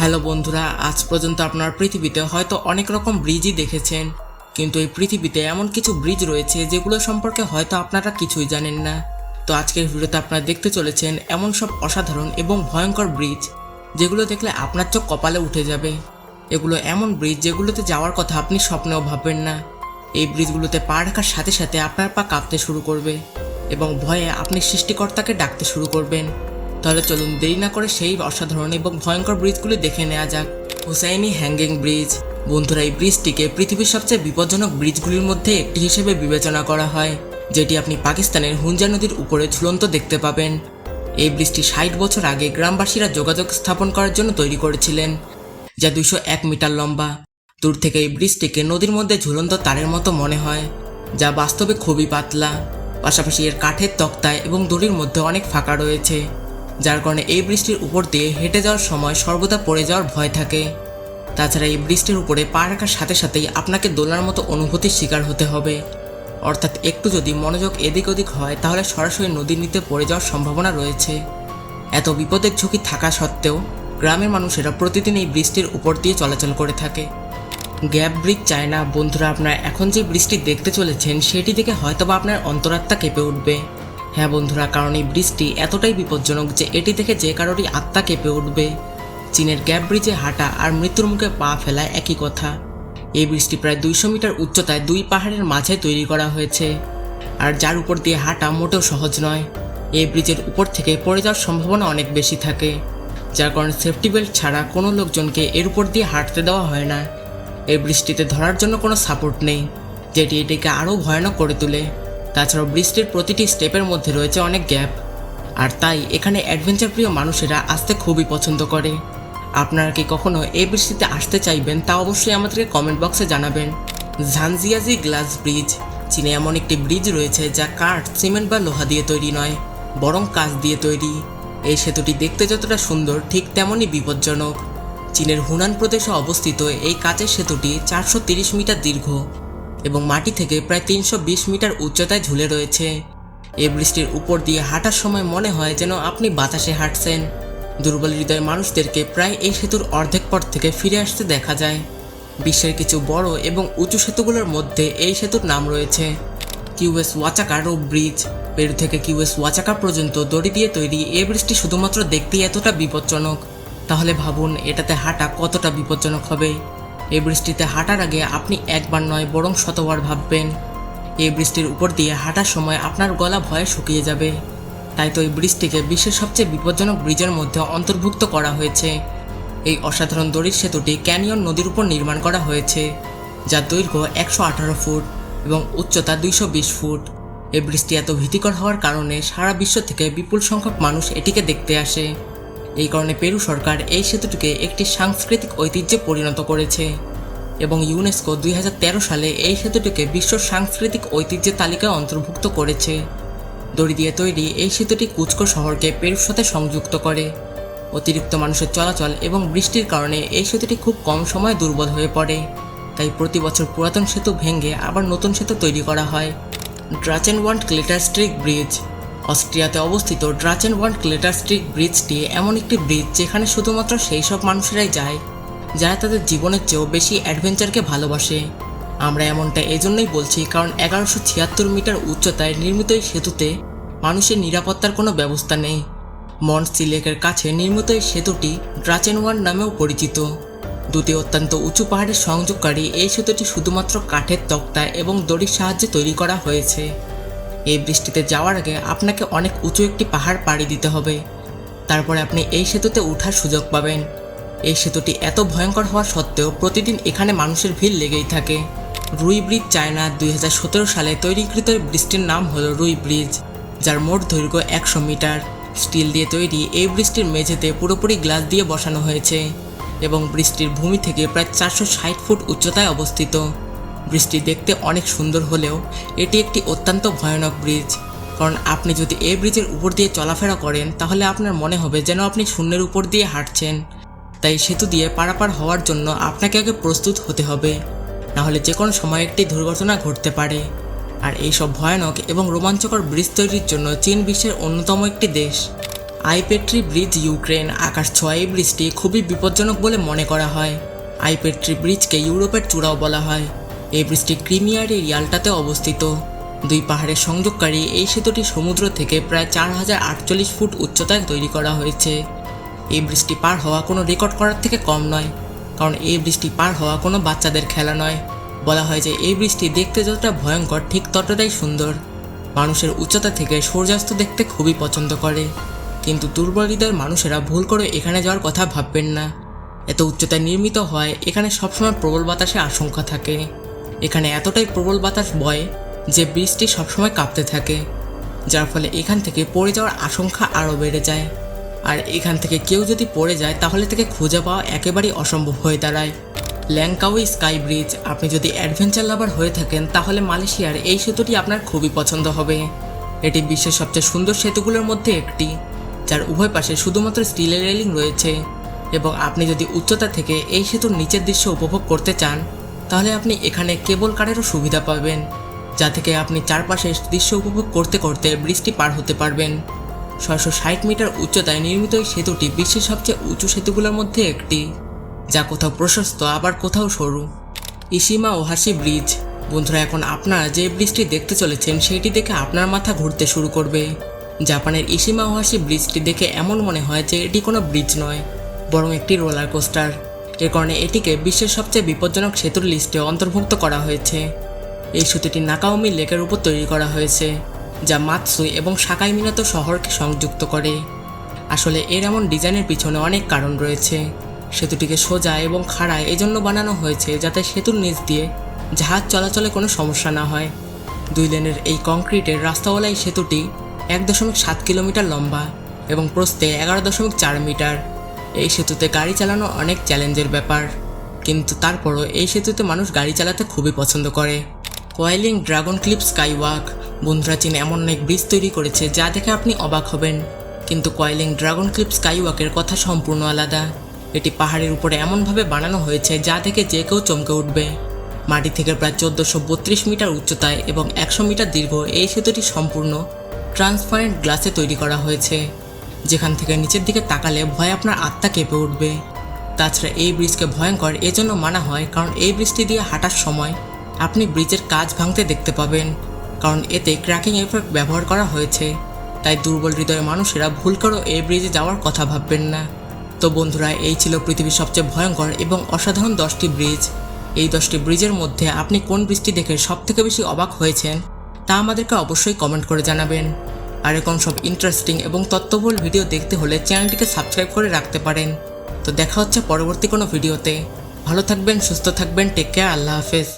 Hello বন্ধুরা, আজ পর্যন্ত আপনার পৃথিবীতে হয়তো অনেক রকম ব্রিজই দেখেছেন, কিন্তু এই পৃথিবীতে এমন কিছু ব্রিজ রয়েছে যেগুলো সম্পর্কে হয়তো আপনারা কিছুই জানেন না। তো আজকের ভিডিওতে আপনারা দেখতে চলেছেন এমন সব অসাধারণ এবং ভয়ঙ্কর ব্রিজ যেগুলো দেখলে আপনার চোখ কপালে উঠে যাবে। এগুলো এমন ব্রিজ যেগুলোতে যাওয়ার কথা আপনি স্বপ্নেও ভাববেন না। এই ব্রিজগুলোতে পা রাখার সাথে সাথে আপনার পা কাঁপতে শুরু করবে এবং ভয়ে আপনি সৃষ্টিকর্তাকে ডাকতে শুরু করবেন। তাহলে চলুন দেরি না করে সেই অসাধারণ এবং ভয়ঙ্কর ব্রিজগুলি দেখে নেওয়া যাক। Hussaini hanging bridge. বন্ধুরা, এই ব্রিজটিকে পৃথিবীর সবচেয়ে বিপজ্জনক ব্রিজগুলির মধ্যে একটি হিসেবে বিবেচনা করা হয়, যেটি আপনি পাকিস্তানের হুঞ্জা নদীর উপরে ঝুলন্ত দেখতে পাবেন। এই ব্রিজটি ৬০ বছর আগে গ্রামবাসীরা যোগাযোগ স্থাপন করার জন্য তৈরি করেছিলেন, যা ২০১ মিটার লম্বা। দূর থেকে এই ব্রিজটিকে নদীর মধ্যে ঝুলন্ত তারের মতো মনে হয়, যা বাস্তবে খুবই পাতলা। পাশাপাশি এর কাঠের তক্তায় এবং দড়ির মধ্যে অনেক ফাঁকা রয়েছে, যার কারণে এই ব্রিজটির উপর দিয়ে হেঁটে যাওয়ার সময় সর্বদা পড়ে যাওয়ার ভয় থাকে। তাছাড়া এই ব্রিজটির উপরে পা রাখার সাথে সাথেই আপনাকে দোলনার মতো অনুভূতির শিকার হতে হবে, অর্থাৎ একটু যদি মনোযোগ এদিক ওদিক হয় তাহলে সরাসরি নদীর নিচে পড়ে যাওয়ার সম্ভাবনা রয়েছে। এত বিপদের ঝুঁকি থাকা সত্ত্বেও গ্রামের মানুষেরা প্রতিদিন এই ব্রিজটির উপর দিয়ে চলাচল করে থাকে। Gap bridge China. বন্ধুরা, আপনারা এখন যে ব্রিজটি দেখতে চলেছেন সেটি দেখে হয়তোবা আপনার অন্তরাত্মা কেঁপে উঠবে। হ্যাঁ বন্ধুরা, কারণ এই ব্রিজটি এতটাই বিপজ্জনক যে এটি দেখে যে কারোরই আত্মা কেঁপে উঠবে। চীনের গ্যাপ ব্রিজে হাঁটা আর মৃত্যুর মুখে পা ফেলা একই কথা। এই ব্রিজটি প্রায় ২০০ মিটার উচ্চতায় দুই পাহাড়ের মাঝে তৈরি করা হয়েছে, আর যার উপর দিয়ে হাঁটা মোটেও সহজ নয়। এই ব্রিজের উপর থেকে পড়ে যাওয়ার সম্ভাবনা অনেক বেশি থাকে, যার কারণে সেফটি বেল্ট ছাড়া কোনো লোকজনকে এর উপর দিয়ে হাঁটতে দেওয়া হয় না। এই ব্রিজটিতে ধরার জন্য কোনো সাপোর্ট নেই, যেটি এটিকে আরও ভয়ানক করে তোলে। তাছাড়াও ব্রিজটির প্রতিটি স্টেপের মধ্যে রয়েছে অনেক গ্যাপ, আর তাই এখানে অ্যাডভেঞ্চার প্রিয় মানুষেরা আসতে খুবই পছন্দ করে। আপনারা কি কখনো এই ব্রিজটিতে আসতে চাইবেন তা অবশ্যই আমাদেরকে কমেন্ট বক্সে জানাবেন। ঝানজিয়াজি গ্লাস ব্রিজ। চীনে এমন একটি ব্রিজ রয়েছে যা কাঠ, সিমেন্ট বা লোহা দিয়ে তৈরি নয়, বরং কাঁচ দিয়ে তৈরি। এই সেতুটি দেখতে যতটা সুন্দর ঠিক তেমনই বিপজ্জনক। চীনের হুনান প্রদেশে অবস্থিত এই কাচের সেতুটি ৪৩০ মিটার দীর্ঘ এবং মাটি থেকে প্রায় ৩২০ মিটার উচ্চতায় ঝুলে রয়েছে। এই ব্রিজটির উপর দিয়ে হাঁটার সময় মনে হয় যেন আপনি বাতাসে হাঁটছেন। দুর্বল হৃদয়ের মানুষদেরকে প্রায় এই সেতুর অর্ধেক পথ থেকে ফিরে আসতে দেখা যায়। বিশ্বের কিছু বড় এবং উঁচু সেতুগুলোর মধ্যে এই সেতুর নাম রয়েছে। Queswachaka rope bridge. Peru থেকে কিউএস ওয়াচাকা পর্যন্ত দড়ি দিয়ে তৈরি এই ব্রিজটি শুধুমাত্র দেখতেই এতটা বিপজ্জনক, তাহলে ভাবুন এটাতে হাঁটা কতটা বিপজ্জনক হবে। এই ব্রিজটিতে হাঁটার আগে আপনি একবার নয় বরং শতবার ভাববেন। এই ব্রিজটির উপর দিয়ে হাঁটার সময় আপনার গলা ভয়ে শুকিয়ে যাবে। তাই তো এই ব্রিজটিকে বিশ্বের সবচেয়ে বিপজ্জনক ব্রিজের মধ্যে অন্তর্ভুক্ত করা হয়েছে। এই অসাধারণ দড়ির সেতুটি ক্যানিয়ন নদীর উপর নির্মাণ করা হয়েছে, যার দৈর্ঘ্য ১১৮ ফুট এবং উচ্চতা ২২০ ফুট। এই ব্রিজটি এত ভীতিকর হওয়ার কারণে সারা বিশ্ব থেকে বিপুল সংখ্যক মানুষ এটিকে দেখতে আসে। এই কারণে পেরু সরকার এই সেতুটিকে একটি সাংস্কৃতিক ঐতিহ্যে পরিণত করেছে এবং ইউনেস্কো ২০১৩ সালে এই সেতুটিকে বিশ্ব সাংস্কৃতিক ঐতিহ্যের তালিকায় অন্তর্ভুক্ত করেছে। দড়ি দিয়ে তৈরি এই সেতুটি কুচকো শহরকে পেরুর সাথে সংযুক্ত করে। অতিরিক্ত মানুষের চলাচল এবং বৃষ্টির কারণে এই সেতুটি খুব কম সময়ে দুর্বল হয়ে পড়ে, তাই প্রতি বছর পুরাতন সেতু ভেঙে আবার নতুন সেতু তৈরি করা হয়। ড্রাচেনওয়ান্ড ক্লেটারস্ট্রিক ব্রিজ। অস্ট্রিয়াতে অবস্থিত ড্রাচেনওয়ান্ড ক্লেটারস্ট্রিক ব্রিজটি এমন একটি ব্রিজ যেখানে শুধুমাত্র সেই সব মানুষেরাই যায় যারা তাদের জীবনের চেয়েও বেশি অ্যাডভেঞ্চারকে ভালোবাসে। আমরা এমনটা এজন্যই বলছি কারণ ১১৭৬ মিটার উচ্চতায় নির্মিত এই সেতুতে মানুষের নিরাপত্তার কোনো ব্যবস্থা নেই। মন্ট সি লেকের কাছে নির্মিত এই সেতুটি ড্রাচেনওয়ান্ড নামেও পরিচিত। দুটি অত্যন্ত উঁচু পাহাড়ের সংযোগকারী এই সেতুটি শুধুমাত্র কাঠের তক্তা এবং দড়ির সাহায্যে তৈরি করা হয়েছে। এই বৃষ্টিতে যাওয়ার আগে আপনাকে অনেক উঁচু একটি পাহাড় পাড়ি দিতে হবে, তারপরে আপনি এই সেতুতে ওঠার সুযোগ পাবেন। এই সেতুটি এত ভয়ঙ্কর হওয়া সত্ত্বেও প্রতিদিন এখানে মানুষের ভিড় লেগেই থাকে। রুই ব্রিজ চায়না। ২০১৭ সালে তৈরিকৃত ব্রিজটির নাম হলো রুই ব্রিজ, যার মোট দৈর্ঘ্য ১০০ মিটার। স্টিল দিয়ে তৈরি এই ব্রিজটির মেঝেতে পুরোপুরি গ্লাস দিয়ে বসানো হয়েছে এবং ব্রিজটির ভূমি থেকে প্রায় ৪৬০ ফুট উচ্চতায় অবস্থিত। ব্রিজটি দেখতে অনেক সুন্দর হলেও এটি একটি অত্যন্ত ভয়ানক ব্রিজ, কারণ আপনি যদি এই ব্রিজের উপর দিয়ে চলাফেরা করেন তাহলে আপনার মনে হবে যেন আপনি শূন্যের উপর দিয়ে হাঁটছেন। তাই সেতু দিয়ে পারাপার হওয়ার জন্য আপনাকে আগে প্রস্তুত হতে হবে, নাহলে যে কোনো সময় একটি দুর্ঘটনা ঘটতে পারে। আর এইসব ভয়ানক এবং রোমাঞ্চকর ব্রিজ তৈরির জন্য চীন বিশ্বের অন্যতম একটি দেশ। আইপেট্রি ব্রিজ ইউক্রেন আকাশ ছোঁয়া এই ব্রিজটি খুবই বিপজ্জনক বলে মনে করা হয়। আইপেট্রি ব্রিজকে ইউরোপের চূড়াও বলা হয়। এই ব্রিজটি ক্রিমিয়ার ইয়াল্টাতে অবস্থিত। দুই পাহাড়ের সংযোগকারী এই সেতুটি সমুদ্র থেকে প্রায় 4048 ফুট উচ্চতায় তৈরি করা হয়েছে। এই ব্রিজটি পার হওয়া কোনো রেকর্ড করার থেকে কম নয়, কারণ এই ব্রিজটি পার হওয়া কোনো বাচ্চাদের খেলা নয়। বলা হয় যে এই ব্রিজটি দেখতে যতটা ভয়ঙ্কর ঠিক ততটাই সুন্দর। মানুষের উচ্চতা থেকে সূর্যাস্ত দেখতে খুবই পছন্দ করে, কিন্তু দুর্বল হৃদয়ের মানুষেরা ভুল করে এখানে যাওয়ার কথা ভাববেন না। এত উচ্চতায় নির্মিত হয় এখানে সবসময় প্রবল বাতাসের আশঙ্কা থাকে। এখানে এতটাই প্রবল বাতাস বয় যে ব্রিজটি সবসময় কাঁপতে থাকে, যার ফলে এখান থেকে পড়ে যাওয়ার আশঙ্কা আরও বেড়ে যায়। আর এখান থেকে কেউ যদি পড়ে যায় তাহলে তাকে খুঁজে পাওয়া একেবারেই অসম্ভব হয়ে দাঁড়ায়। ল্যাংকাউই স্কাই ব্রিজ, আপনি যদি অ্যাডভেঞ্চার লাভার হয়ে থাকেন তাহলে মালয়েশিয়ার এই সেতুটি আপনার খুবই পছন্দ হবে। এটি বিশ্বের সবচেয়ে সুন্দর সেতুগুলোর মধ্যে একটি, যার উভয় পাশে শুধুমাত্র স্টিলের রেলিং রয়েছে। এবং আপনি যদি উচ্চতা থেকে এই সেতুর নিচের দৃশ্য উপভোগ করতে চান তাহলে আপনি এখানে কেবল কারেরও সুবিধা পাবেন, যা থেকে আপনি চারপাশের দৃশ্য উপভোগ করতে করতে ব্রিজটি পার হতে পারবেন। 660 মিটার উচ্চতায় নির্মিত এই সেতুটি বিশ্বের সবচেয়ে উঁচু সেতুগুলোর মধ্যে একটি, যা কোথাও প্রশস্ত আবার কোথাও সরু। ইশিমা ওহাশি ব্রিজ, বন্ধুরা এখন আপনারা যে ব্রিজটি দেখতে চলেছেন সেটি দেখে আপনার মাথা ঘুরতে শুরু করবে। জাপানের ইশিমা ওহাশি ব্রিজটি দেখে এমন মনে হয় যে এটি কোনো ব্রিজ নয়, বরং একটি রোলার কোস্টার। এর কারণে এটিকে বিশ্বের সবচেয়ে বিপজ্জনক সেতুর লিস্টে অন্তর্ভুক্ত করা হয়েছে। এই সেতুটি নাকাওমি লেকের উপর তৈরি করা হয়েছে, যা মাতসুই এবং সাকাই মিনাতো শহরকে সংযুক্ত করে। আসলে এর এমন ডিজাইনের পিছনে অনেক কারণ রয়েছে। সেতুটিকে সোজা এবং খাড়ায় এজন্য বানানো হয়েছে যাতে সেতুর নিচ দিয়ে জাহাজ চলাচলে কোনো সমস্যা না হয়। 2 লেনের এই কংক্রিটের রাস্তাওয়ালা এই সেতুটি 1.7 কিলোমিটার লম্বা এবং প্রস্থে 11.4 মিটার। এই সেতুতে গাড়ি চালানো অনেক চ্যালেঞ্জের ব্যাপার, কিন্তু তারপরও এই সেতুতে মানুষ গাড়ি চালাতে খুবই পছন্দ করে। কোয়াইলিং ড্রাগন ক্লিপ স্কাইওয়াক, বন্ধুরা চীন এমন অনেক ব্রিজ তৈরি করেছে যা দেখে আপনি অবাক হবেন, কিন্তু কোয়াইলিং ড্রাগন ক্লিপ স্কাইওয়াকের কথা সম্পূর্ণ আলাদা। এটি পাহাড়ের উপরে এমনভাবে বানানো হয়েছে যা দেখে যে কেউ চমকে উঠবে। মাটি থেকে প্রায় 1432 মিটার উচ্চতায় এবং 100 মিটার দীর্ঘ এই সেতুটি সম্পূর্ণ ট্রান্সপারেন্ট গ্লাসে তৈরি করা হয়েছে, যেখান থেকে নিচের দিকে তাকালে ভয়ে আপনার আত্মা কেঁপে উঠবে। তাছাড়া এই ব্রিজকে ভয়ঙ্কর এজন্য মানা হয় কারণ এই ব্রিজটি দিয়ে হাঁটার সময় আপনি ব্রিজের কাঁচ ভাঙতে দেখতে পাবেন, কারণ এতে ক্র্যাকিং এফেক্ট ব্যবহার করা হয়েছে। তাই দুর্বল হৃদয়ের মানুষেরা ভুল করেও এই ব্রিজে যাওয়ার কথা ভাববেন না। তো বন্ধুরা, এই ছিল পৃথিবীর সবচেয়ে ভয়ঙ্কর এবং অসাধারণ 10টি ব্রিজ। এই 10টি ব্রিজের মধ্যে আপনি কোন ব্রিজটি দেখে সবথেকে বেশি অবাক হয়েছেন তা আমাদেরকে অবশ্যই কমেন্ট করে জানাবেন। আর এরকম সব ইন্টারেস্টিং এবং তথ্যবহুল ভিডিও দেখতে হলে চ্যানেলটিকে সাবস্ক্রাইব করে রাখতে পারেন। তো দেখা হচ্ছে পরবর্তী কোনো ভিডিওতে। ভালো থাকবেন, সুস্থ থাকবেন, টেক কেয়ার, আল্লাহ হাফেজ।